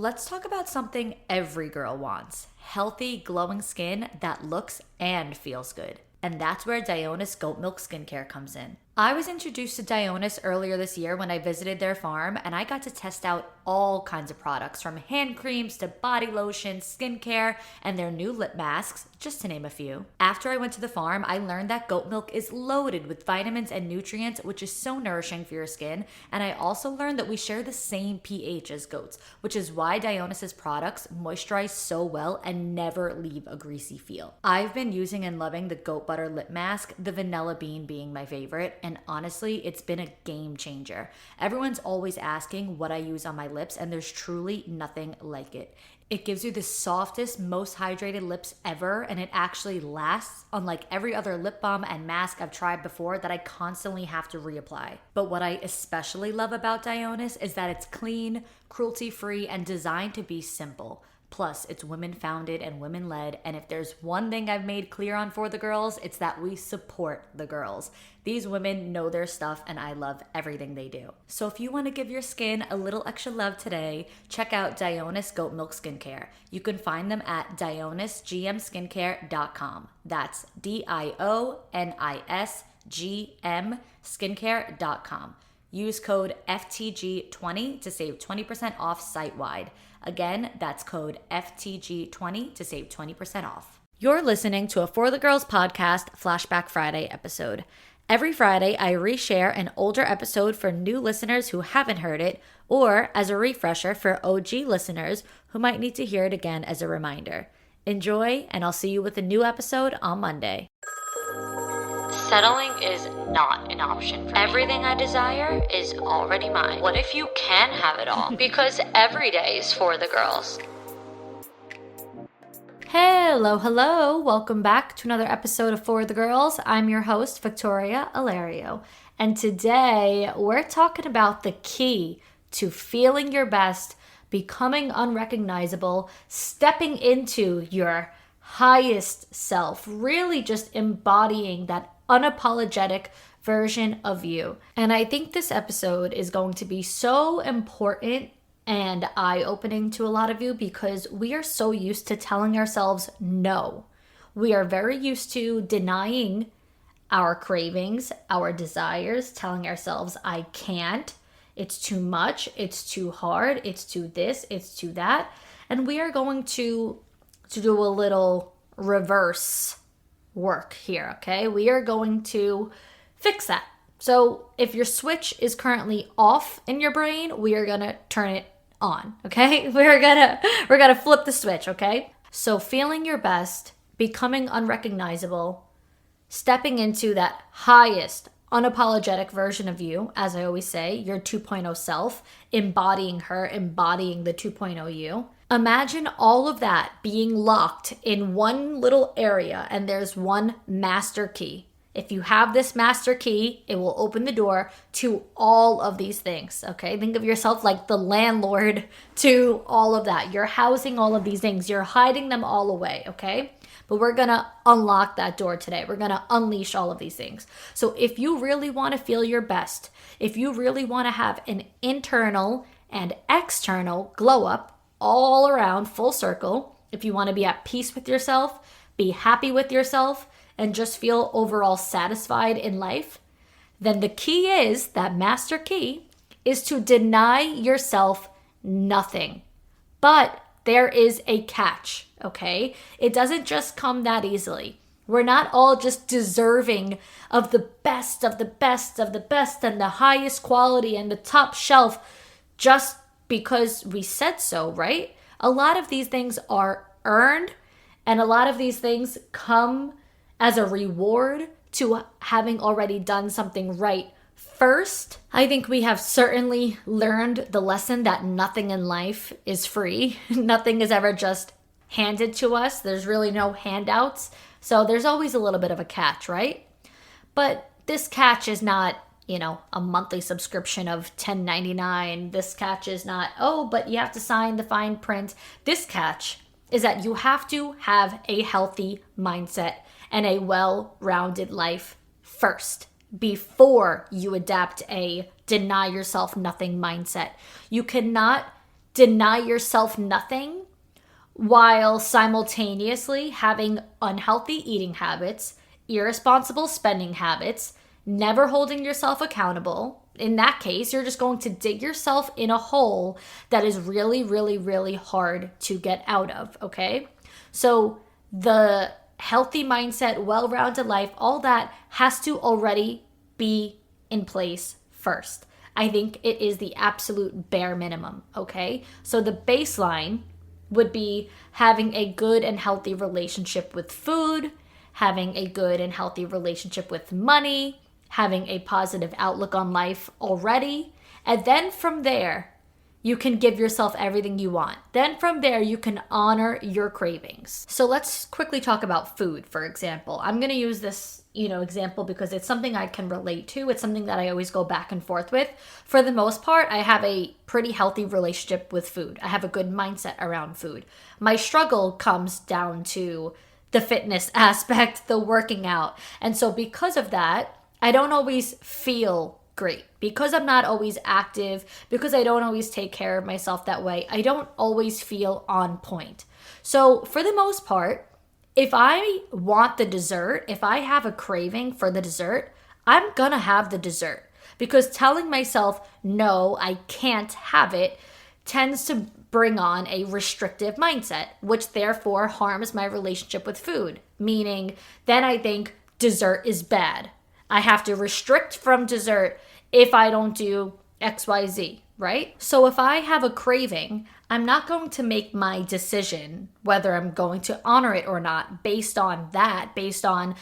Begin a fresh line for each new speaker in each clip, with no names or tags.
Let's talk about something every girl wants: healthy, glowing skin that looks and feels good. And that's where Dionis Goat Milk Skincare comes in. I was introduced to Dionis earlier this year when I visited their farm, and I got to test out all kinds of products, from hand creams to body lotions, skincare, and their new lip masks, just to name a few. After I went to the farm, I learned that goat milk is loaded with vitamins and nutrients, which is so nourishing for your skin. And I also learned that we share the same pH as goats, which is why Dionis' products moisturize so well and never leave a greasy feel. I've been using and loving the goat butter lip mask, the vanilla bean being my favorite, and honestly, it's been a game changer. Everyone's always asking what I use on my lips, and there's truly nothing like it. It gives you the softest, most hydrated lips ever, and it actually lasts, unlike every other lip balm and mask I've tried before that I constantly have to reapply. But what I especially love about Dionis is that it's clean, cruelty-free, and designed to be simple. Plus, it's women-founded and women-led, and if there's one thing I've made clear on For the Girls, it's that we support the girls. These women know their stuff, and I love everything they do. So if you want to give your skin a little extra love today, check out Dionis Goat Milk Skincare. You can find them at DionisGMSkincare.com. That's DIONISGM Skincare.com. Use code FTG20 to save 20% off site-wide. Again, that's code FTG20 to save 20% off. You're listening to a For the Girls podcast Flashback Friday episode. Every Friday, I reshare an older episode for new listeners who haven't heard it, or as a refresher for OG listeners who might need to hear it again as a reminder. Enjoy, and I'll see you with a new episode on Monday.
Settling is not an option for me. Everything I desire is already mine. What if you can have it all? Because every day is for the girls.
Hello. Welcome back to another episode of For the Girls. I'm your host, Victoria Alario. And today we're talking about the key to feeling your best, becoming unrecognizable, stepping into your highest self, really just embodying that unapologetic version of you. And I think this episode is going to be so important and eye-opening to a lot of you because we are so used to telling ourselves no. We are very used to denying our cravings, our desires, telling ourselves, I can't, it's too much, it's too hard, it's too this, it's too that. And we are going to do a little reverse work here, okay? We are going to fix that. So if your switch is currently off in your brain, we are gonna turn it on, okay? We're gonna flip the switch, okay? So feeling your best, becoming unrecognizable, stepping into that highest unapologetic version of you, as I always say, your 2.0 self, embodying the 2.0 you. Imagine all of that being locked in one little area, and there's one master key. If you have this master key, it will open the door to all of these things, okay? Think of yourself like the landlord to all of that. You're housing all of these things. You're hiding them all away, okay? But we're going to unlock that door today. We're going to unleash all of these things. So if you really want to feel your best, if you really want to have an internal and external glow up, all around, full circle, if you want to be at peace with yourself, be happy with yourself, and just feel overall satisfied in life, then the key is, that master key, is to deny yourself nothing. But there is a catch, okay? It doesn't just come that easily. We're not all just deserving of the best of the best of the best and the highest quality and the top shelf just because we said so, right? A lot of these things are earned, and a lot of these things come as a reward to having already done something right first. I think we have certainly learned the lesson that nothing in life is free. Nothing is ever just handed to us. There's really no handouts. So there's always a little bit of a catch, right? But this catch is not, a monthly subscription of $10.99. This catch is not, but you have to sign the fine print. This catch is that you have to have a healthy mindset and a well-rounded life first before you adapt a deny yourself nothing mindset. You cannot deny yourself nothing while simultaneously having unhealthy eating habits, irresponsible spending habits, never holding yourself accountable. In that case, you're just going to dig yourself in a hole that is really, really, really hard to get out of, okay? So the healthy mindset, well-rounded life, all that has to already be in place first. I think it is the absolute bare minimum, okay? So the baseline would be having a good and healthy relationship with food, having a good and healthy relationship with money, having a positive outlook on life already. And then from there, you can give yourself everything you want. Then from there, you can honor your cravings. So let's quickly talk about food, for example. I'm going to use this, example because it's something I can relate to. It's something that I always go back and forth with. For the most part, I have a pretty healthy relationship with food. I have a good mindset around food. My struggle comes down to the fitness aspect, the working out. And so because of that, I don't always feel great. Because I'm not always active, because I don't always take care of myself that way, I don't always feel on point. So for the most part, if I want the dessert, if I have a craving for the dessert, I'm gonna have the dessert. Because telling myself, no, I can't have it, tends to bring on a restrictive mindset, which therefore harms my relationship with food. Meaning, then I think dessert is bad. I have to restrict from dessert if I don't do XYZ, right? So if I have a craving, I'm not going to make my decision whether I'm going to honor it or not based on that, based on,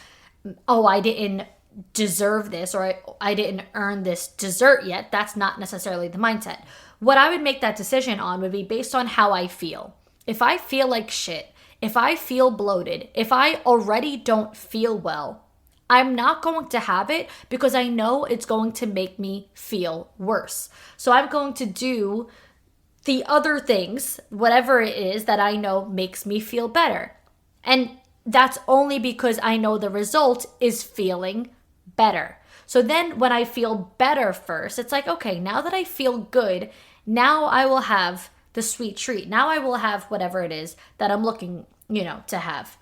oh, I didn't deserve this or I didn't earn this dessert yet. That's not necessarily the mindset. What I would make that decision on would be based on how I feel. If I feel like shit, if I feel bloated, if I already don't feel well, I'm not going to have it because I know it's going to make me feel worse. So I'm going to do the other things, whatever it is that I know makes me feel better. And that's only because I know the result is feeling better. So then when I feel better first, it's like, okay, now that I feel good, now I will have the sweet treat. Now I will have whatever it is that I'm looking, to have.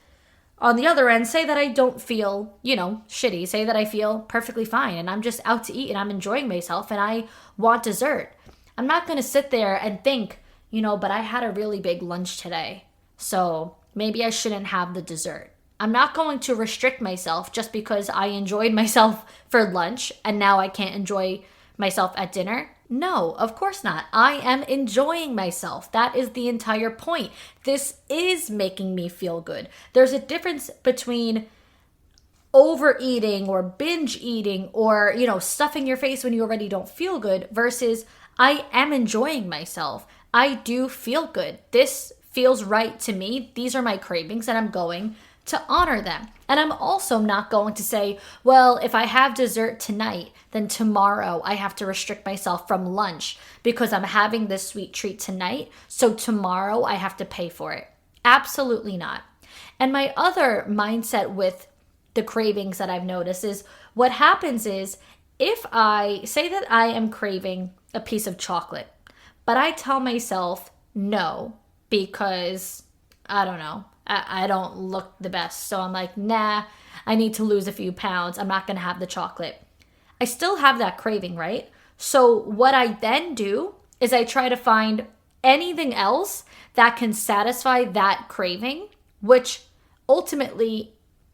On the other end, say that I don't feel, shitty. Say that I feel perfectly fine and I'm just out to eat and I'm enjoying myself and I want dessert. I'm not going to sit there and think, but I had a really big lunch today, so maybe I shouldn't have the dessert. I'm not going to restrict myself just because I enjoyed myself for lunch and now I can't enjoy myself at dinner. No, of course not. I am enjoying myself. That is the entire point. This is making me feel good. There's a difference between overeating or binge eating or, stuffing your face when you already don't feel good versus I am enjoying myself. I do feel good. This feels right to me. These are my cravings and I'm going to honor them. And I'm also not going to say, well, if I have dessert tonight, then tomorrow I have to restrict myself from lunch because I'm having this sweet treat tonight. So tomorrow I have to pay for it. Absolutely not. And my other mindset with the cravings that I've noticed is what happens is if I say that I am craving a piece of chocolate, but I tell myself no because I don't know. I don't look the best. So I'm like, nah, I need to lose a few pounds. I'm not going to have the chocolate. I still have that craving, right? So what I then do is I try to find anything else that can satisfy that craving, which ultimately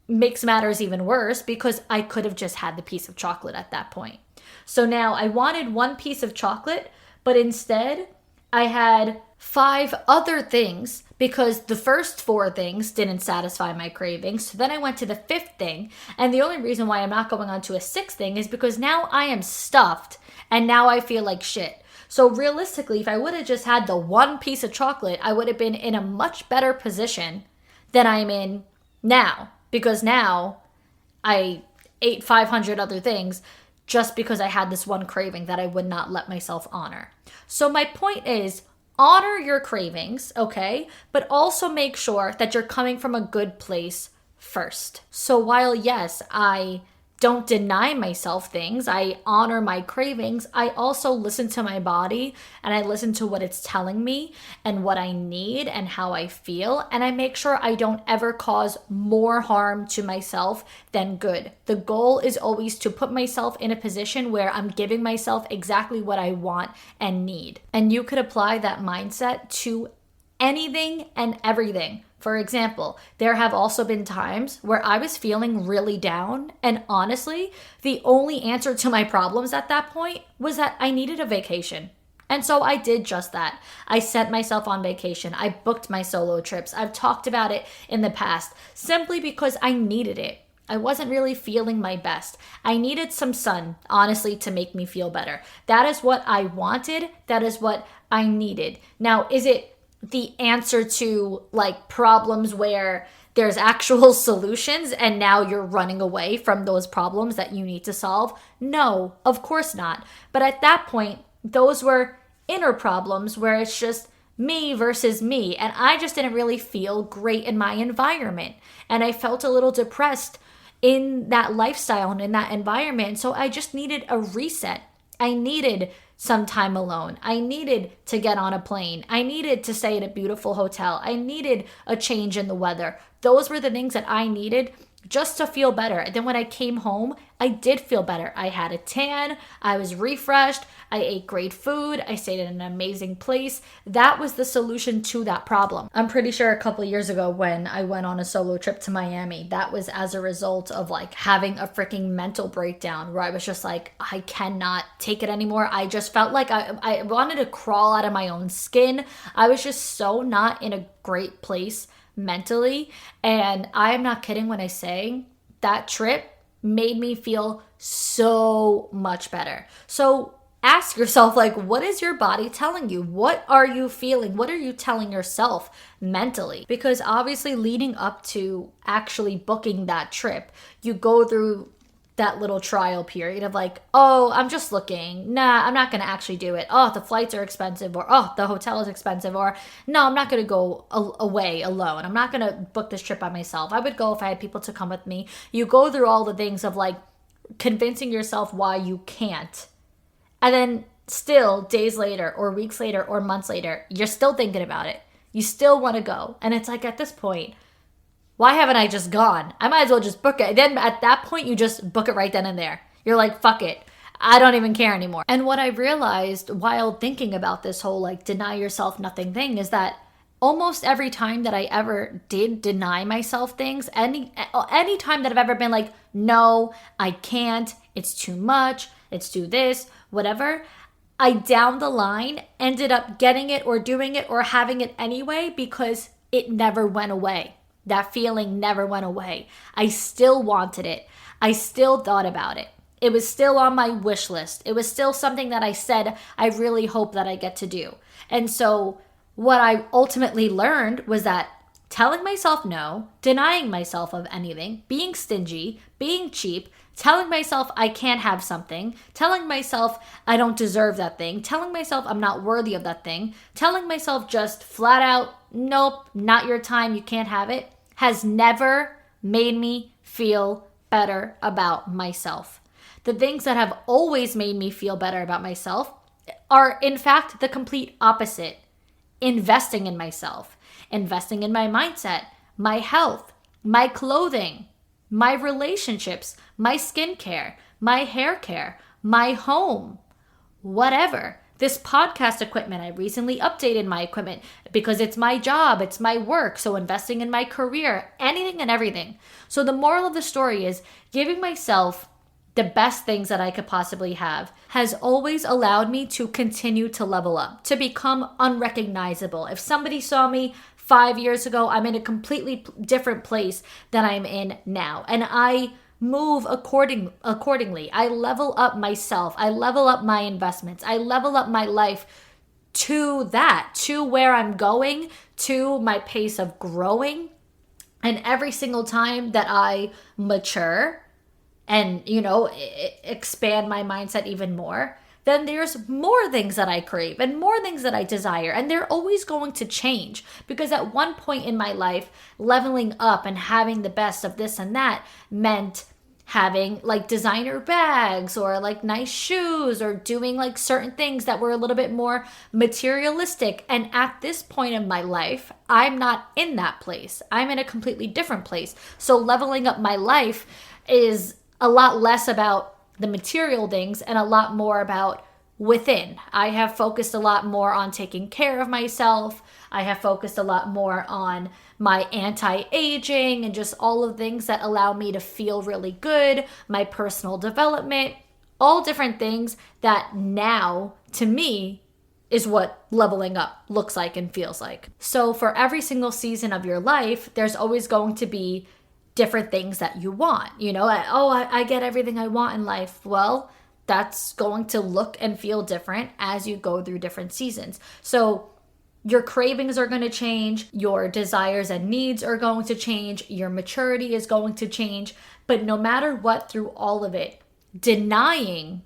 makes matters even worse because I could have just had the piece of chocolate at that point. So now I wanted one piece of chocolate, but instead I had 5 other things because the first 4 things didn't satisfy my cravings. So then I went to the 5th thing. And the only reason why I'm not going on to a 6th thing is because now I am stuffed and now I feel like shit. So realistically, if I would have just had the one piece of chocolate, I would have been in a much better position than I'm in now. Because now I ate 500 other things just because I had this one craving that I would not let myself honor. So my point is, honor your cravings, okay? But also make sure that you're coming from a good place first. So while, yes, I don't deny myself things. I honor my cravings. I also listen to my body and I listen to what it's telling me and what I need and how I feel. And I make sure I don't ever cause more harm to myself than good. The goal is always to put myself in a position where I'm giving myself exactly what I want and need. And you could apply that mindset to anything and everything. For example, there have also been times where I was feeling really down, and honestly, the only answer to my problems at that point was that I needed a vacation. And so I did just that. I sent myself on vacation. I booked my solo trips. I've talked about it in the past simply because I needed it. I wasn't really feeling my best. I needed some sun, honestly, to make me feel better. That is what I wanted. That is what I needed. Now, is it the answer to like problems where there's actual solutions and now you're running away from those problems that you need to solve? No, of course not. But at that point, those were inner problems where it's just me versus me. And I just didn't really feel great in my environment. And I felt a little depressed in that lifestyle and in that environment. So I just needed a reset. I needed some time alone. I needed to get on a plane. I needed to stay at a beautiful hotel. I needed a change in the weather. Those were the things that I needed just to feel better. And then when I came home, I did feel better. I had a tan. I was refreshed. I ate great food. I stayed in an amazing place. That was the solution to that problem. I'm pretty sure a couple of years ago when I went on a solo trip to Miami, that was as a result of like having a freaking mental breakdown where I was just like, I cannot take it anymore. I just felt like I wanted to crawl out of my own skin. I was just so not in a great place mentally. And I am not kidding when I say that trip made me feel so much better. So ask yourself, like, what is your body telling you? What are you feeling? What are you telling yourself mentally? Because obviously leading up to actually booking that trip, you go through that little trial period of like, oh, I'm just looking. Nah, I'm not going to actually do it. Oh, the flights are expensive, or oh, the hotel is expensive, or no, I'm not going to go away alone. I'm not going to book this trip by myself. I would go if I had people to come with me. You go through all the things of like convincing yourself why you can't. And then still days later or weeks later or months later, you're still thinking about it. You still want to go. And it's like at this point, why haven't I just gone? I might as well just book it. Then at that point, you just book it right then and there. You're like, fuck it. I don't even care anymore. And what I realized while thinking about this whole like deny yourself nothing thing is that almost every time that I ever did deny myself things, any time that I've ever been like, no, I can't, it's too much, it's too this, whatever, I down the line ended up getting it or doing it or having it anyway because it never went away. That feeling never went away. I still wanted it. I still thought about it. It was still on my wish list. It was still something that I said, I really hope that I get to do. And so what I ultimately learned was that telling myself no, denying myself of anything, being stingy, being cheap, telling myself I can't have something, telling myself I don't deserve that thing, telling myself I'm not worthy of that thing, telling myself just flat out, nope, not your time, you can't have it, has never made me feel better about myself. The things that have always made me feel better about myself are, in fact, the complete opposite. Investing in myself, investing in my mindset, my health, my clothing, my relationships, my skincare, my hair care, my home, whatever. This podcast equipment, I recently updated my equipment because it's my job, it's my work. So investing in my career, anything and everything. So the moral of the story is giving myself the best things that I could possibly have has always allowed me to continue to level up, to become unrecognizable. If somebody saw me 5 years ago, I'm in a completely different place than I'm in now. And I move accordingly. I level up myself. I level up my investments. I level up my life to that, to where I'm going, to my pace of growing. And every single time that I mature and, expand my mindset even more, then there's more things that I crave and more things that I desire. And they're always going to change because at one point in my life, leveling up and having the best of this and that meant having like designer bags or like nice shoes or doing like certain things that were a little bit more materialistic. And at this point in my life, I'm not in that place. I'm in a completely different place. So leveling up my life is a lot less about the material things and a lot more about within. I have focused a lot more on taking care of myself. I have focused a lot more on my anti-aging and just all of the things that allow me to feel really good, my personal development, all different things that now, to me, is what leveling up looks like and feels like. So for every single season of your life, there's always going to be different things that you want. You know, I get everything I want in life. Well, that's going to look and feel different as you go through different seasons. So your cravings are going to change, your desires and needs are going to change, your maturity is going to change. But no matter what, through all of it, denying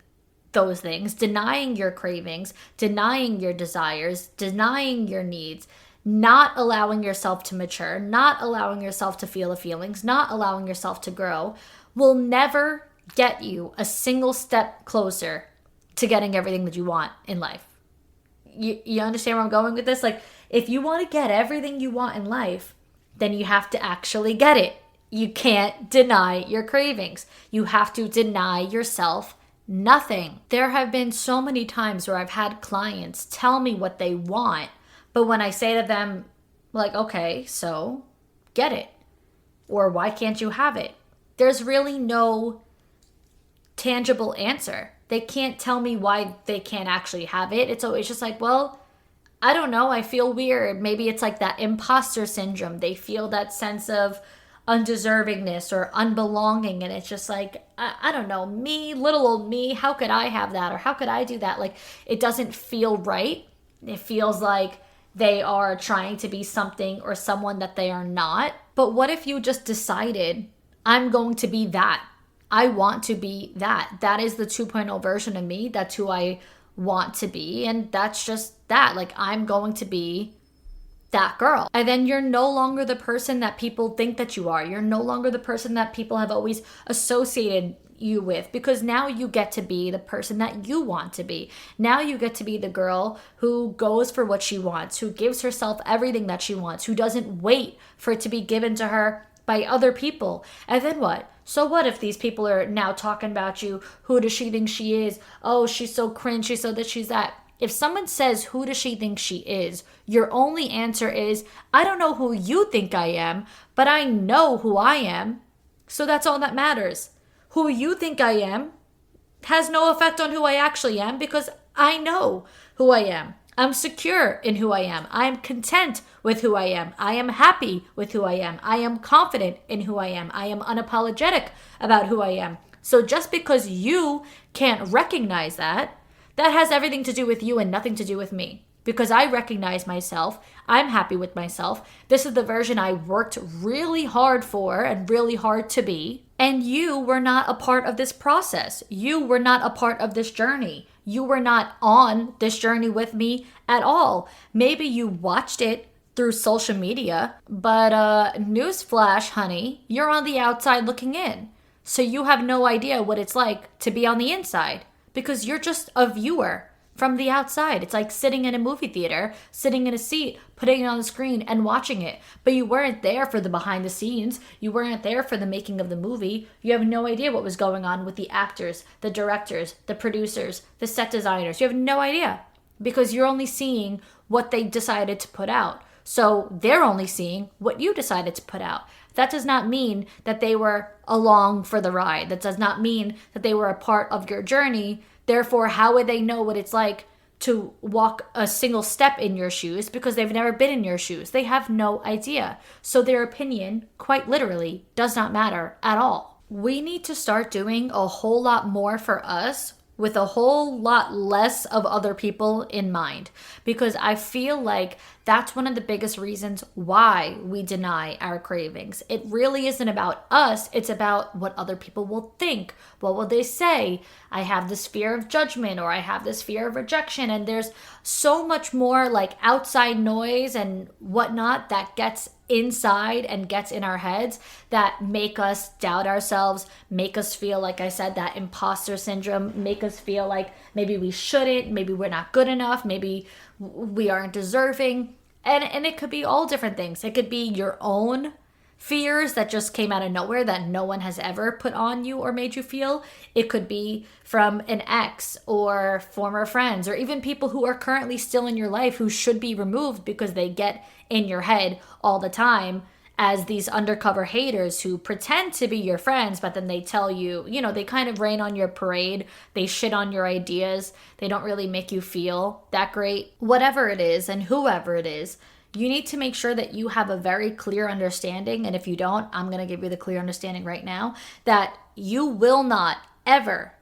those things, denying your cravings, denying your desires, denying your needs, not allowing yourself to mature, not allowing yourself to feel the feelings, not allowing yourself to grow, will never get you a single step closer to getting everything that you want in life. You understand where I'm going with this? Like, if you want to get everything you want in life, then you have to actually get it. You can't deny your cravings. You have to deny yourself nothing. There have been so many times where I've had clients tell me what they want, but when I say to them, like, okay, so get it. Or why can't you have it? There's really no tangible answer. They can't tell me why they can't actually have it. It's always just like, well, I don't know. I feel weird. Maybe it's like that imposter syndrome. They feel that sense of undeservingness or unbelonging. And it's just like, I don't know, me, little old me, how could I have that? Or how could I do that? Like, it doesn't feel right. It feels like they are trying to be something or someone that they are not. But what if you just decided, I'm going to be that? I want to be that. That is the 2.0 version of me. That's who I want to be. And that's just that. Like, I'm going to be that girl. And then you're no longer the person that people think that you are. You're no longer the person that people have always associated you with, because now you get to be the person that you want to be. Now you get to be the girl who goes for what she wants, who gives herself everything that she wants, who doesn't wait for it to be given to her by other people. And then what? So what if these people are now talking about you? Who does she think she is? Oh, she's so cringe. She's so this, she's that. If someone says, who does she think she is? Your only answer is, I don't know who you think I am, but I know who I am. So that's all that matters. Who you think I am has no effect on who I actually am, because I know who I am. I'm secure in who I am. I am content with who I am. I am happy with who I am. I am confident in who I am. I am unapologetic about who I am. So just because you can't recognize that, that has everything to do with you and nothing to do with me. Because I recognize myself. I'm happy with myself. This is the version I worked really hard for and really hard to be. And you were not a part of this process. You were not a part of this journey. You were not on this journey with me at all. Maybe you watched it through social media, but newsflash, honey, you're on the outside looking in. So you have no idea what it's like to be on the inside, because you're just a viewer from the outside. It's like sitting in a movie theater, sitting in a seat, putting it on the screen and watching it. But you weren't there for the behind the scenes. You weren't there for the making of the movie. You have no idea what was going on with the actors, the directors, the producers, the set designers. You have no idea, because you're only seeing what they decided to put out. So they're only seeing what you decided to put out. That does not mean that they were along for the ride. That does not mean that they were a part of your journey. Therefore, how would they know what it's like to walk a single step in your shoes, because they've never been in your shoes? They have no idea. So their opinion, quite literally, does not matter at all. We need to start doing a whole lot more for us with a whole lot less of other people in mind, because I feel like That's one of the biggest reasons why we deny our cravings. It really isn't about us. It's about what other people will think. What will they say? I have this fear of judgment, or I have this fear of rejection. And there's so much more like outside noise and whatnot that gets inside and gets in our heads that make us doubt ourselves, make us feel, like I said, that imposter syndrome, make us feel like maybe we shouldn't, maybe we're not good enough, maybe we aren't deserving. And it could be all different things. It could be your own fears that just came out of nowhere that no one has ever put on you or made you feel. It could be from an ex or former friends, or even people who are currently still in your life who should be removed because they get in your head all the time as these undercover haters who pretend to be your friends, but then they tell you, they kind of rain on your parade. They shit on your ideas. They don't really make you feel that great. Whatever it is and whoever it is, you need to make sure that you have a very clear understanding. And if you don't, I'm going to give you the clear understanding right now that you will not ever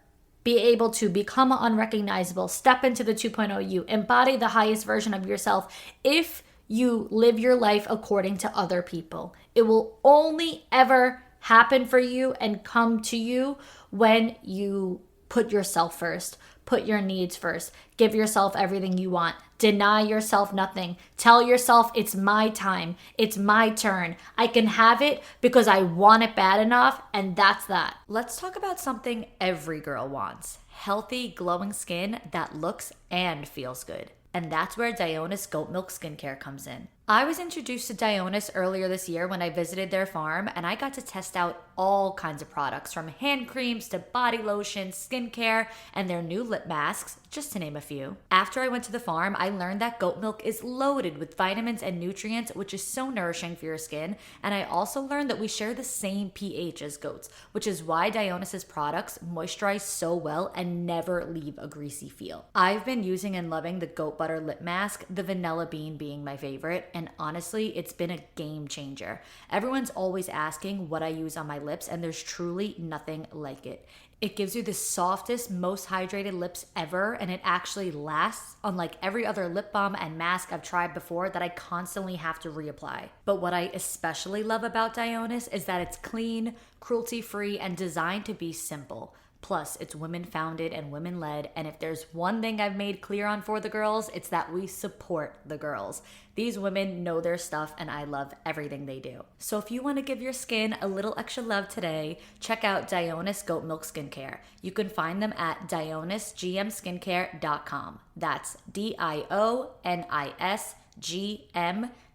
be able to become unrecognizable, step into the 2.0 you, embody the highest version of yourself if you live your life according to other people. It will only ever happen for you and come to you when you put yourself first, put your needs first, give yourself everything you want, deny yourself nothing, tell yourself it's my time, it's my turn, I can have it because I want it bad enough, and that's that. Let's talk about something every girl wants: healthy, glowing skin that looks and feels good. And that's where Dionis Goat Milk Skincare comes in. I was introduced to Dionis earlier this year when I visited their farm, and I got to test out all kinds of products, from hand creams to body lotion, skincare, and their new lip masks, just to name a few. After I went to the farm, I learned that goat milk is loaded with vitamins and nutrients, which is so nourishing for your skin. And I also learned that we share the same pH as goats, which is why Dionis's products moisturize so well and never leave a greasy feel. I've been using and loving the goat butter lip mask, the vanilla bean being my favorite, and honestly, it's been a game changer. Everyone's always asking what I use on my lips, and there's truly nothing like it. It gives you the softest, most hydrated lips ever, and it actually lasts, unlike every other lip balm and mask I've tried before that I constantly have to reapply. But what I especially love about Dionis is that it's clean, cruelty-free, and designed to be simple. Plus, it's women-founded and women-led, and if there's one thing I've made clear on For the Girls, it's that we support the girls. These women know their stuff, and I love everything they do. So if you want to give your skin a little extra love today, check out Dionis Goat Milk Skincare. You can find them at DionisGMSkincare.com. That's DIONISGM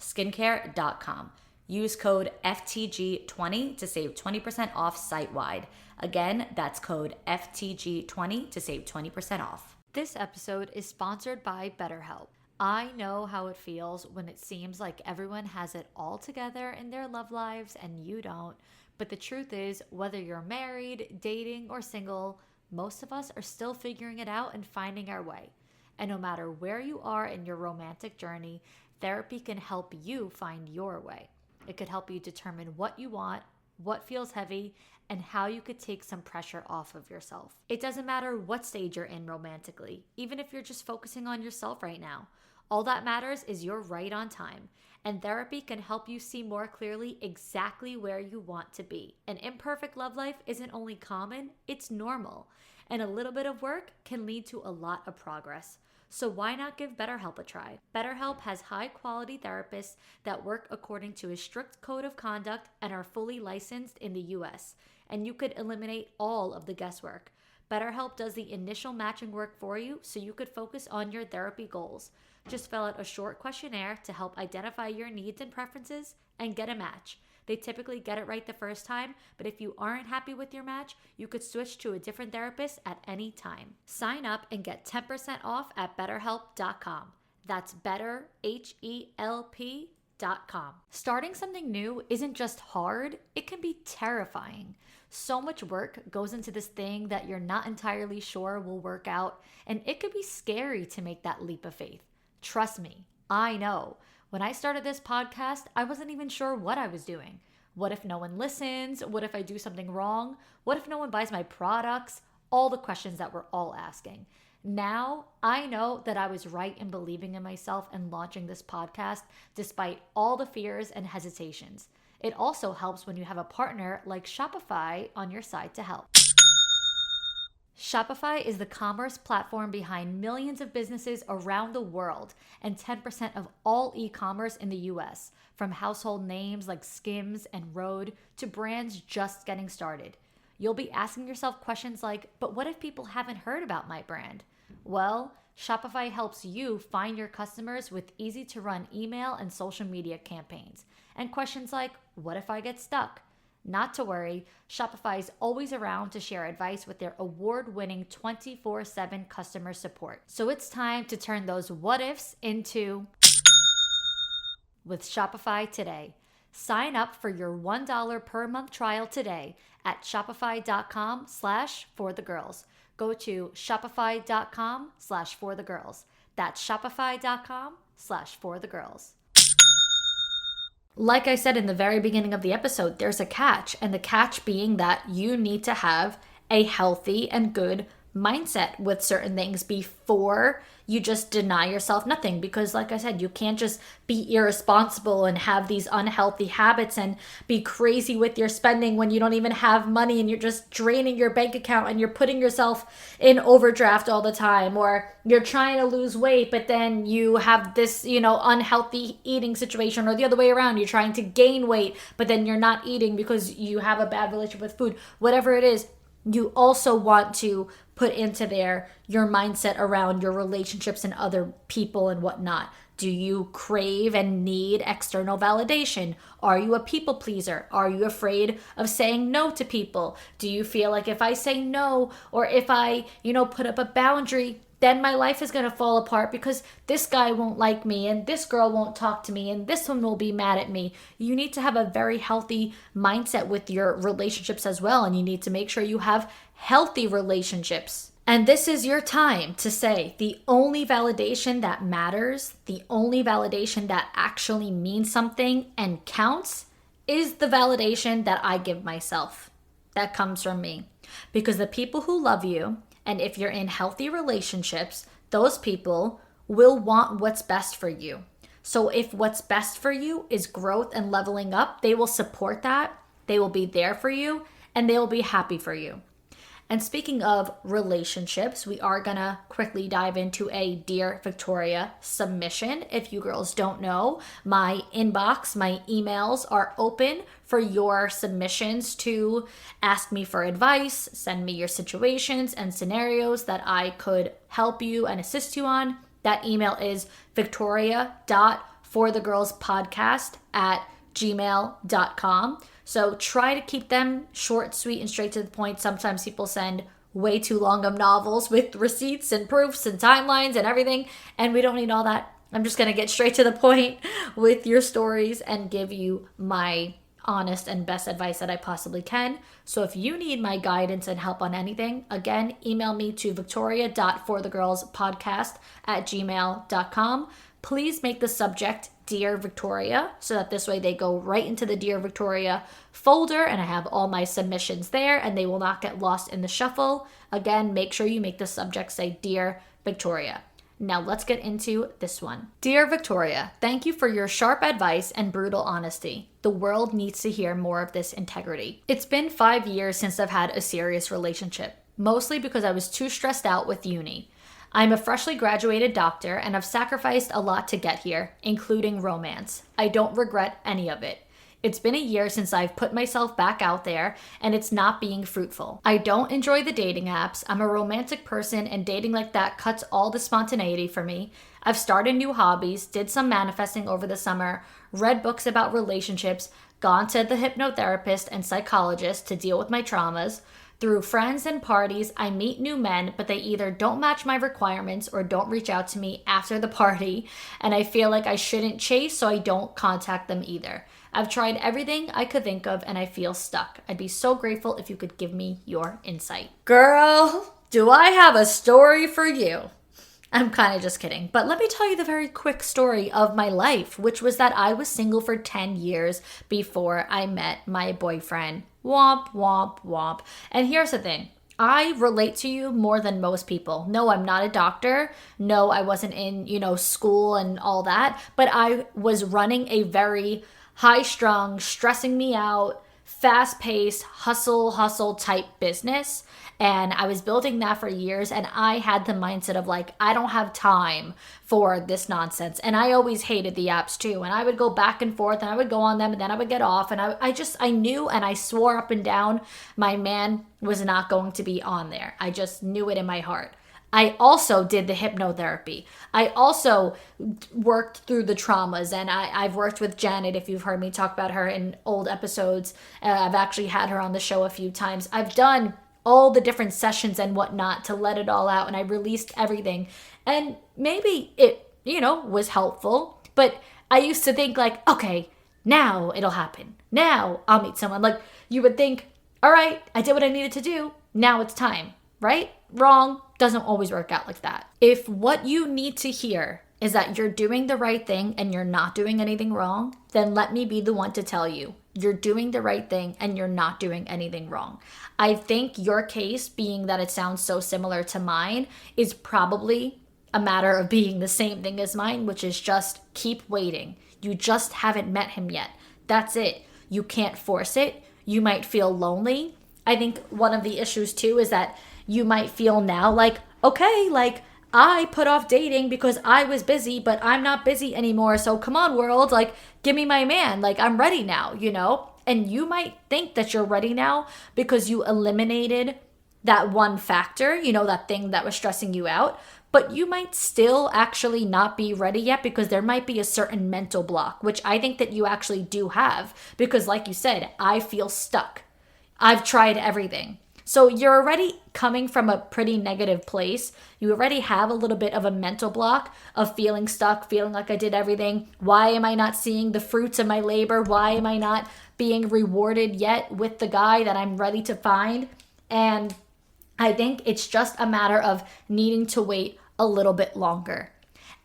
skincare.com. Use code FTG20 to save 20% off site-wide. Again, that's code FTG20 to save 20% off. This episode is sponsored by BetterHelp. I know how it feels when it seems like everyone has it all together in their love lives and you don't. But the truth is, whether you're married, dating, or single, most of us are still figuring it out and finding our way. And no matter where you are in your romantic journey, therapy can help you find your way. It could help you determine what you want, what feels heavy, and how you could take some pressure off of yourself. It doesn't matter what stage you're in romantically, even if you're just focusing on yourself right now. All that matters is you're right on time, and therapy can help you see more clearly exactly where you want to be. An imperfect love life isn't only common, it's normal, and a little bit of work can lead to a lot of progress. So why not give BetterHelp a try? BetterHelp has high-quality therapists that work according to a strict code of conduct and are fully licensed in the US, and you could eliminate all of the guesswork. BetterHelp does the initial matching work for you so you could focus on your therapy goals. Just fill out a short questionnaire to help identify your needs and preferences and get a match. They typically get it right the first time, but if you aren't happy with your match, you could switch to a different therapist at any time. Sign up and get 10% off at BetterHelp.com. That's BetterHelp.com. Starting something new isn't just hard, it can be terrifying. So much work goes into this thing that you're not entirely sure will work out, and it could be scary to make that leap of faith. Trust me, I know. When I started this podcast, I wasn't even sure what I was doing. What if no one listens? What if I do something wrong? What if no one buys my products? All the questions that we're all asking. Now I know that I was right in believing in myself and launching this podcast despite all the fears and hesitations. It also helps when you have a partner like Shopify on your side to help. Shopify is the commerce platform behind millions of businesses around the world and 10% of all e-commerce in the US, from household names like Skims and Rhode to brands just getting started. You'll be asking yourself questions like, but what if people haven't heard about my brand? Well, Shopify helps you find your customers with easy-to-run email and social media campaigns. And questions like, what if I get stuck? Not to worry, Shopify is always around to share advice with their award-winning 24/7 customer support. So it's time to turn those what ifs into with Shopify today. Sign up for your $1 per month trial today at shopify.com/forthegirls. Go to shopify.com/forthegirls. That's shopify.com/forthegirls. Like I said in the very beginning of the episode, there's a catch, and the catch being that you need to have a healthy and good mindset with certain things before you just deny yourself nothing. Because like I said, you can't just be irresponsible and have these unhealthy habits and be crazy with your spending when you don't even have money and you're just draining your bank account and you're putting yourself in overdraft all the time, or you're trying to lose weight but then you have this, unhealthy eating situation, or the other way around, you're trying to gain weight but then you're not eating because you have a bad relationship with food. Whatever it is, you also want to put into there your mindset around your relationships and other people and whatnot. Do you crave and need external validation? Are you a people pleaser? Are you afraid of saying no to people? Do you feel like if I say no, or if I, put up a boundary, then my life is going to fall apart because this guy won't like me and this girl won't talk to me and this one will be mad at me? You need to have a very healthy mindset with your relationships as well, and you need to make sure you have healthy relationships. And this is your time to say the only validation that matters, the only validation that actually means something and counts, is the validation that I give myself. That comes from me. Because the people who love you, and if you're in healthy relationships, those people will want what's best for you. So if what's best for you is growth and leveling up, they will support that, they will be there for you, and they will be happy for you. And speaking of relationships, we are going to quickly dive into a Dear Victoria submission. If you girls don't know, my inbox, my emails are open for your submissions to ask me for advice, send me your situations and scenarios that I could help you and assist you on. That email is victoria.forthegirlspodcast@gmail.com. So try to keep them short, sweet, and straight to the point. Sometimes people send way too long of novels with receipts and proofs and timelines and everything, and we don't need all that. I'm just going to get straight to the point with your stories and give you my honest and best advice that I possibly can. So if you need my guidance and help on anything, again, email me to victoria.forthegirlspodcast@gmail.com. Please make the subject Dear Victoria, so that this way they go right into the Dear Victoria folder and I have all my submissions there and they will not get lost in the shuffle. Again, make sure you make the subject say Dear Victoria. Now let's get into this one. Dear Victoria, thank you for your sharp advice and brutal honesty. The world needs to hear more of this integrity. It's been 5 years since I've had a serious relationship, mostly because I was too stressed out with uni. I'm a freshly graduated doctor and I've sacrificed a lot to get here, including romance. I don't regret any of it. It's been a year since I've put myself back out there and it's not being fruitful. I don't enjoy the dating apps. I'm a romantic person and dating like that cuts all the spontaneity for me. I've started new hobbies, did some manifesting over the summer, read books about relationships, gone to the hypnotherapist and psychologist to deal with my traumas. Through friends and parties, I meet new men, but they either don't match my requirements or don't reach out to me after the party, and I feel like I shouldn't chase, so I don't contact them either. I've tried everything I could think of, and I feel stuck. I'd be so grateful if you could give me your insight. Girl, do I have a story for you? I'm kind of just kidding. But let me tell you the very quick story of my life, which was that I was single for 10 years before I met my boyfriend. Womp, womp, womp. And here's the thing. I relate to you more than most people. No, I'm not a doctor. No, I wasn't in, school and all that, but I was running a very high strung, stressing me out, fast paced, hustle type business. And I was building that for years. And I had the mindset of like, I don't have time for this nonsense. And I always hated the apps too. And I would go back and forth and I would go on them and then I would get off. And I knew and I swore up and down my man was not going to be on there. I just knew it in my heart. I also did the hypnotherapy. I also worked through the traumas, and I've worked with Janet, if you've heard me talk about her in old episodes. I've actually had her on the show a few times. I've done all the different sessions and whatnot to let it all out, and I released everything. And maybe it, was helpful, but I used to think like, okay, now it'll happen. Now I'll meet someone. Like, you would think, all right, I did what I needed to do. Now it's time, right? Wrong. Doesn't always work out like that. If what you need to hear is that you're doing the right thing and you're not doing anything wrong, then let me be the one to tell you you're doing the right thing and you're not doing anything wrong. I think your case, being that it sounds so similar to mine, is probably a matter of being the same thing as mine, which is just keep waiting. You just haven't met him yet. That's it. You can't force it. You might feel lonely. I think one of the issues too is that you might feel now like, okay, like I put off dating because I was busy, but I'm not busy anymore. So come on, world, like give me my man. Like I'm ready now, And you might think that you're ready now because you eliminated that one factor, that thing that was stressing you out. But you might still actually not be ready yet because there might be a certain mental block, which I think that you actually do have. Because like you said, I feel stuck. I've tried everything. So you're already coming from a pretty negative place. You already have a little bit of a mental block of feeling stuck, feeling like I did everything. Why am I not seeing the fruits of my labor? Why am I not being rewarded yet with the guy that I'm ready to find? And I think it's just a matter of needing to wait a little bit longer.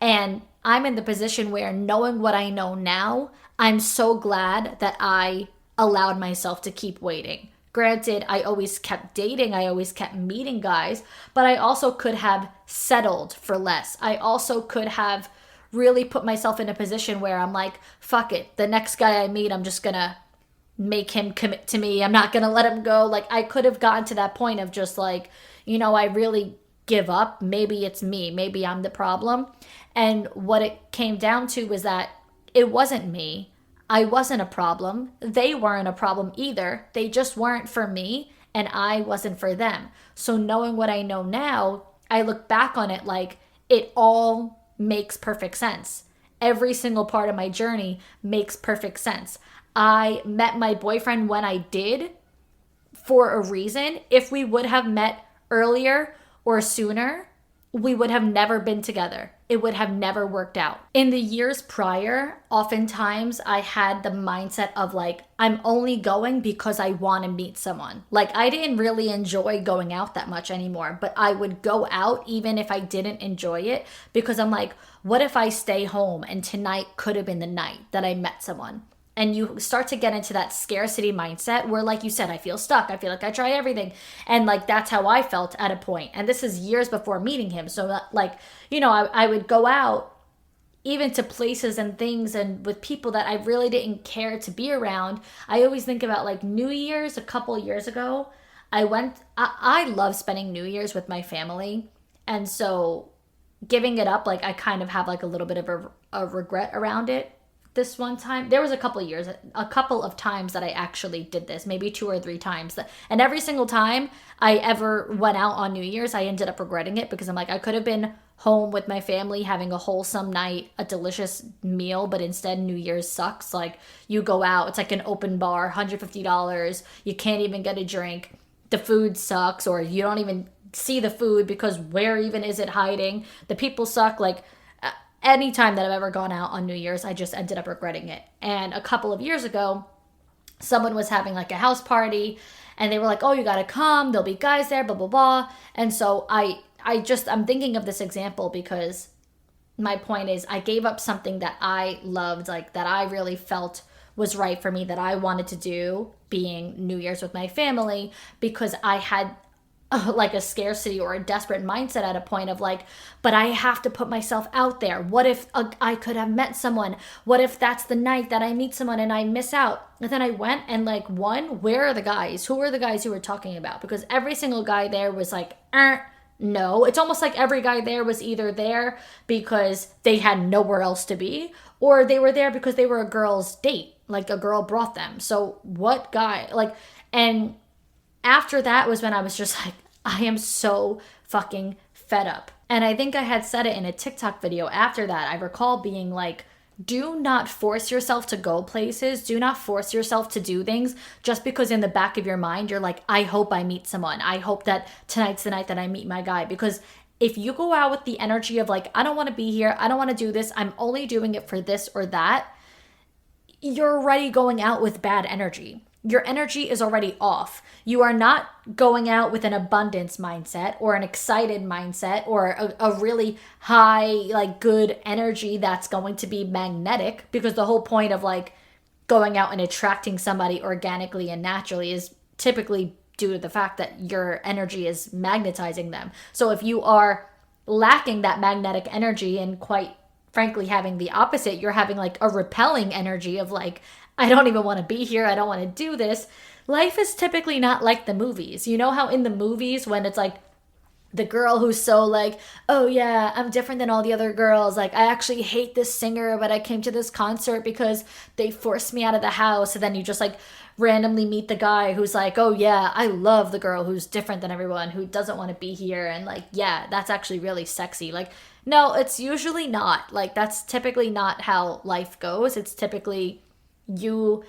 And I'm in the position where, knowing what I know now, I'm so glad that I allowed myself to keep waiting. Granted, I always kept dating, I always kept meeting guys, but I also could have settled for less. I also could have really put myself in a position where I'm like, fuck it, the next guy I meet, I'm just gonna make him commit to me. I'm not gonna let him go. Like, I could have gotten to that point of just like, I really give up. Maybe it's me. Maybe I'm the problem. And what it came down to was that it wasn't me. I wasn't a problem. They weren't a problem either. They just weren't for me, and I wasn't for them. So knowing what I know now, I look back on it like it all makes perfect sense. Every single part of my journey makes perfect sense. I met my boyfriend when I did for a reason. If we would have met earlier or sooner, we would have never been together. It would have never worked out. In the years prior, oftentimes I had the mindset of like, I'm only going because I want to meet someone. Like, I didn't really enjoy going out that much anymore, but I would go out even if I didn't enjoy it because I'm like, what if I stay home and tonight could have been the night that I met someone? And you start to get into that scarcity mindset where, like you said, I feel stuck. I feel like I try everything. And like, that's how I felt at a point. And this is years before meeting him. So like, I would go out even to places and things and with people that I really didn't care to be around. I always think about like New Year's a couple of years ago. I love spending New Year's with my family. And so giving it up, like I kind of have like a little bit of a regret around it. This one time, there was a couple of times that I actually did this, maybe 2 or 3 times. And every single time I ever went out on New Year's, I ended up regretting it because I'm like, I could have been home with my family having a wholesome night, a delicious meal, but instead New Year's sucks. Like, you go out, it's like an open bar, $150, you can't even get a drink, the food sucks, or you don't even see the food because where even is it hiding? The people suck. Like, any time that I've ever gone out on New Year's, I just ended up regretting it. And a couple of years ago, someone was having like a house party and they were like, oh, you gotta come, there'll be guys there, blah, blah, blah. And so I'm thinking of this example because my point is I gave up something that I loved, like that I really felt was right for me, that I wanted to do, being New Year's with my family, because I had like a scarcity or a desperate mindset at a point of like, but I have to put myself out there. What if I could have met someone? What if that's the night that I meet someone and I miss out? And then I went and like, one, where are the guys? Who are the guys you were talking about? Because every single guy there was like, no. It's almost like every guy there was either there because they had nowhere else to be, or they were there because they were a girl's date. Like a girl brought them. So what guy? Like, and after that was when I was just like, I am so fucking fed up. And I think I had said it in a TikTok video after that. I recall being like, do not force yourself to go places. Do not force yourself to do things just because in the back of your mind, you're like, I hope I meet someone. I hope that tonight's the night that I meet my guy. Because if you go out with the energy of like, I don't want to be here, I don't want to do this, I'm only doing it for this or that, you're already going out with bad energy. Your energy is already off. You are not going out with an abundance mindset or an excited mindset or a really high, like good energy that's going to be magnetic, because the whole point of like going out and attracting somebody organically and naturally is typically due to the fact that your energy is magnetizing them. So if you are lacking that magnetic energy and quite frankly having the opposite, you're having like a repelling energy of like, I don't even want to be here, I don't want to do this. Life is typically not like the movies. You know how in the movies when it's like the girl who's so like, oh yeah, I'm different than all the other girls. Like, I actually hate this singer, but I came to this concert because they forced me out of the house. And then you just like randomly meet the guy who's like, oh yeah, I love the girl who's different than everyone, who doesn't want to be here. And like, yeah, that's actually really sexy. Like, no, it's usually not. Like, that's typically not how life goes. It's typically you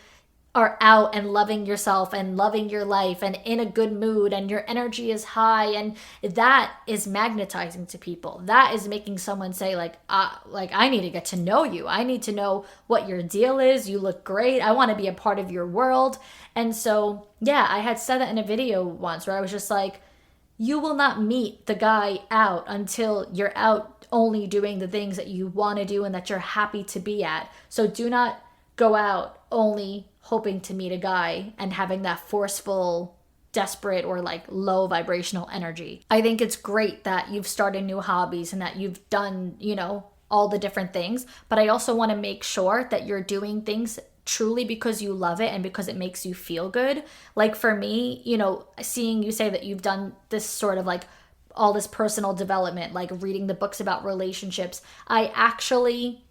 are out and loving yourself and loving your life and in a good mood and your energy is high, and that is magnetizing to people. That is making someone say like I need to get to know you. I need to know what your deal is. You look great. I want to be a part of your world. And so, yeah, I had said that in a video once where I was just like, you will not meet the guy out until you're out only doing the things that you want to do and that you're happy to be at. So do not go out only hoping to meet a guy and having that forceful, desperate, or like low vibrational energy. I think it's great that you've started new hobbies and that you've done, you know, all the different things, but I also want to make sure that you're doing things truly because you love it and because it makes you feel good. Like for me, you know, seeing you say that you've done this sort of like all this personal development, like reading the books about relationships, I actually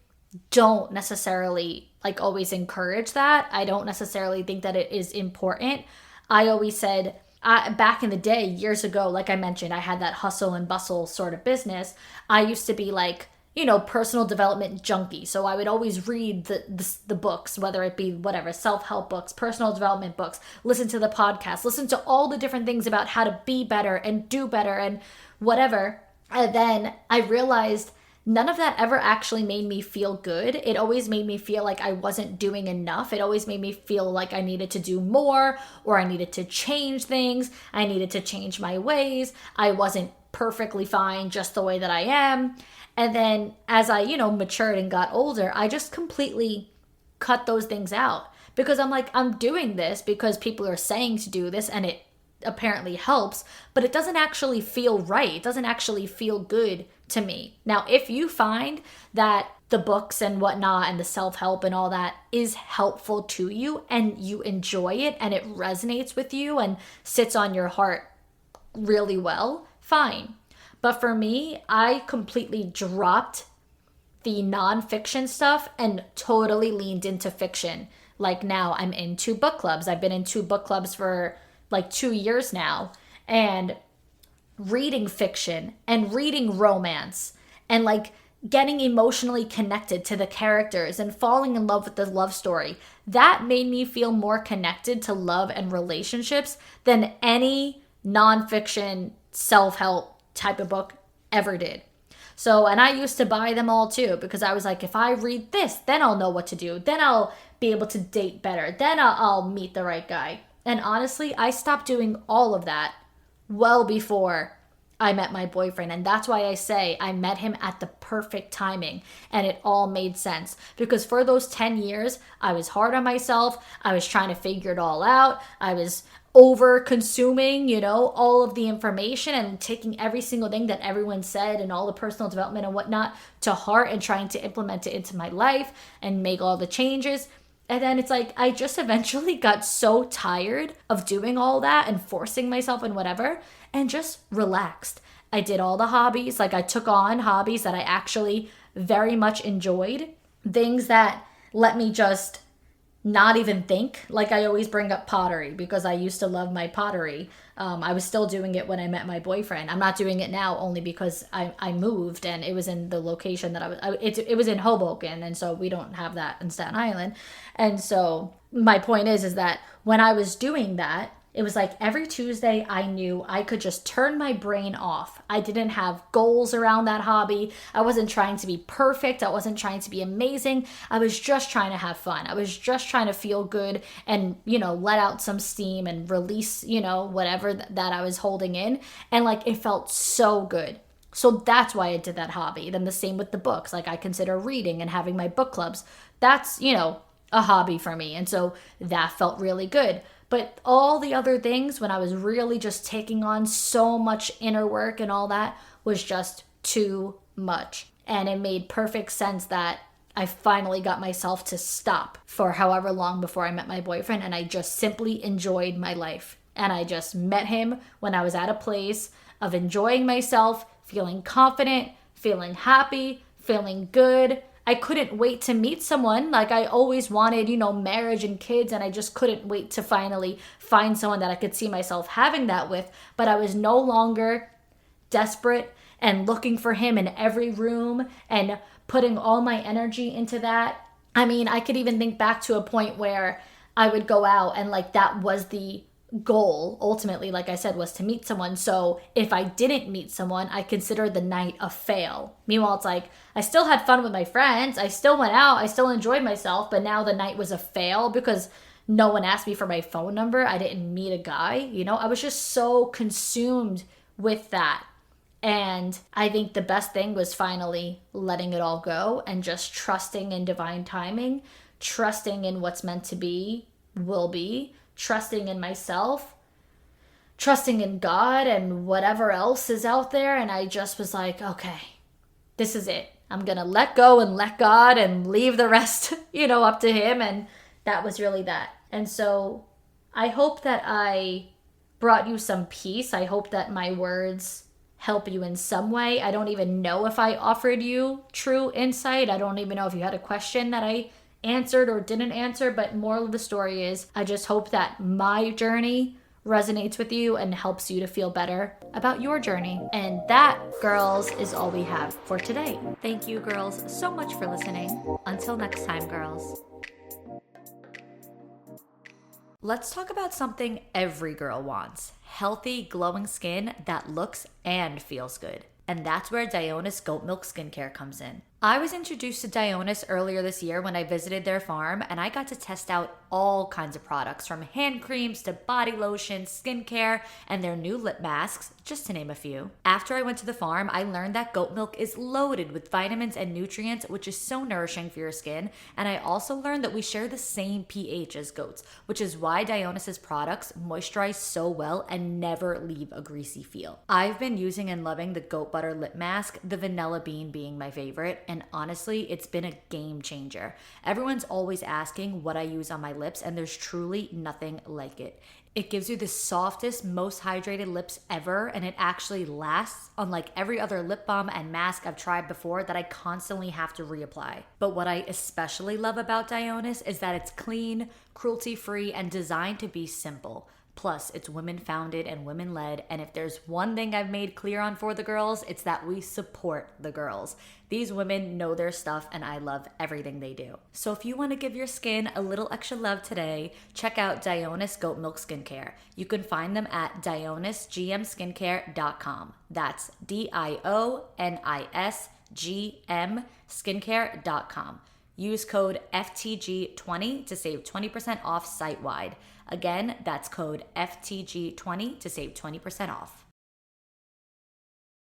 don't necessarily like always encourage that. I don't necessarily think that it is important. I always said, back in the day, years ago, like I mentioned, I had that hustle and bustle sort of business. I used to be like, you know, personal development junkie. So I would always read the books, whether it be whatever, self-help books, personal development books, listen to the podcast, listen to all the different things about how to be better and do better and whatever. And then I realized none of that ever actually made me feel good. It always made me feel like I wasn't doing enough. It always made me feel like I needed to do more, or I needed to change things. I needed to change my ways. I wasn't perfectly fine just the way that I am. And then as I, you know, matured and got older, I just completely cut those things out, because I'm like, I'm doing this because people are saying to do this and it apparently helps, but it doesn't actually feel right. It doesn't actually feel good to me. Now, if you find that the books and whatnot and the self-help and all that is helpful to you and you enjoy it and it resonates with you and sits on your heart really well, fine. But for me, I completely dropped the nonfiction stuff and totally leaned into fiction. Like now I'm in 2 book clubs. I've been in 2 book clubs for like 2 years now, and reading fiction and reading romance and like getting emotionally connected to the characters and falling in love with the love story, that made me feel more connected to love and relationships than any nonfiction self-help type of book ever did. So, and I used to buy them all too, because I was like, if I read this, then I'll know what to do. Then I'll be able to date better. Then I'll meet the right guy. And honestly, I stopped doing all of that well before I met my boyfriend. And that's why I say I met him at the perfect timing and it all made sense. Because for those 10 years, I was hard on myself. I was trying to figure it all out. I was over consuming, all of the information and taking every single thing that everyone said and all the personal development and whatnot to heart and trying to implement it into my life and make all the changes. And then it's like, I just eventually got so tired of doing all that and forcing myself and whatever, and just relaxed. I did all the hobbies. Like, I took on hobbies that I actually very much enjoyed, things that let me just not even think. Like, I always bring up pottery because I used to love my pottery. I was still doing it when I met my boyfriend. I'm not doing it now only because I moved and it was in the location that it was in Hoboken, and so we don't have that in Staten Island. And so my point is that when I was doing that, it was like every Tuesday I knew I could just turn my brain off. I didn't have goals around that hobby. I wasn't trying to be perfect. I wasn't trying to be amazing. I was just trying to have fun. I was just trying to feel good and, let out some steam and release, whatever that I was holding in. And like, it felt so good. So that's why I did that hobby. Then the same with the books. Like, I consider reading and having my book clubs. That's, a hobby for me. And so that felt really good. But all the other things, when I was really just taking on so much inner work and all that, was just too much. And it made perfect sense that I finally got myself to stop for however long before I met my boyfriend. And I just simply enjoyed my life. And I just met him when I was at a place of enjoying myself, feeling confident, feeling happy, feeling good. I couldn't wait to meet someone. Like, I always wanted, marriage and kids, and I just couldn't wait to finally find someone that I could see myself having that with. But I was no longer desperate and looking for him in every room and putting all my energy into that. I mean, I could even think back to a point where I would go out and like that was the goal ultimately, like I said, was to meet someone. So if I didn't meet someone, I considered the night a fail. Meanwhile, it's like I still had fun with my friends, I still went out, I still enjoyed myself, but now the night was a fail because no one asked me for my phone number. I didn't meet a guy. I was just so consumed with that. And I think the best thing was finally letting it all go and just trusting in divine timing, trusting in what's meant to be will be, trusting in myself, trusting in God and whatever else is out there. And I just was like, okay, this is it. I'm going to let go and let God and leave the rest, up to him. And that was really that. And so I hope that I brought you some peace. I hope that my words help you in some way. I don't even know if I offered you true insight. I don't even know if you had a question that I answered or didn't answer, but moral of the story is I just hope that my journey resonates with you and helps you to feel better about your journey. And that, girls, is all we have for today. Thank you, girls, so much for listening. Until next time, girls. Let's talk about something every girl wants: healthy, glowing skin that looks and feels good. And that's where Dionis Goat Milk Skincare comes in. I was introduced to Dionis earlier this year when I visited their farm, and I got to test out all kinds of products, from hand creams to body lotion, skincare, and their new lip masks, just to name a few. After I went to the farm, I learned that goat milk is loaded with vitamins and nutrients, which is so nourishing for your skin. And I also learned that we share the same pH as goats, which is why Dionis' products moisturize so well and never leave a greasy feel. I've been using and loving the goat butter lip mask, the vanilla bean being my favorite. And honestly, it's been a game changer. Everyone's always asking what I use on my lips, and there's truly nothing like it. It gives you the softest, most hydrated lips ever, and it actually lasts, unlike every other lip balm and mask I've tried before that I constantly have to reapply. But what I especially love about Dionis is that it's clean, cruelty-free, and designed to be simple. Plus, it's women-founded and women-led, and if there's one thing I've made clear on For the Girls, it's that we support the girls. These women know their stuff, and I love everything they do. So if you want to give your skin a little extra love today, check out Dionis Goat Milk Skincare. You can find them at DionisGMSkincare.com. That's DIONISGM Skincare.com. Use code FTG20 to save 20% off site-wide. Again, that's code FTG20 to save 20% off.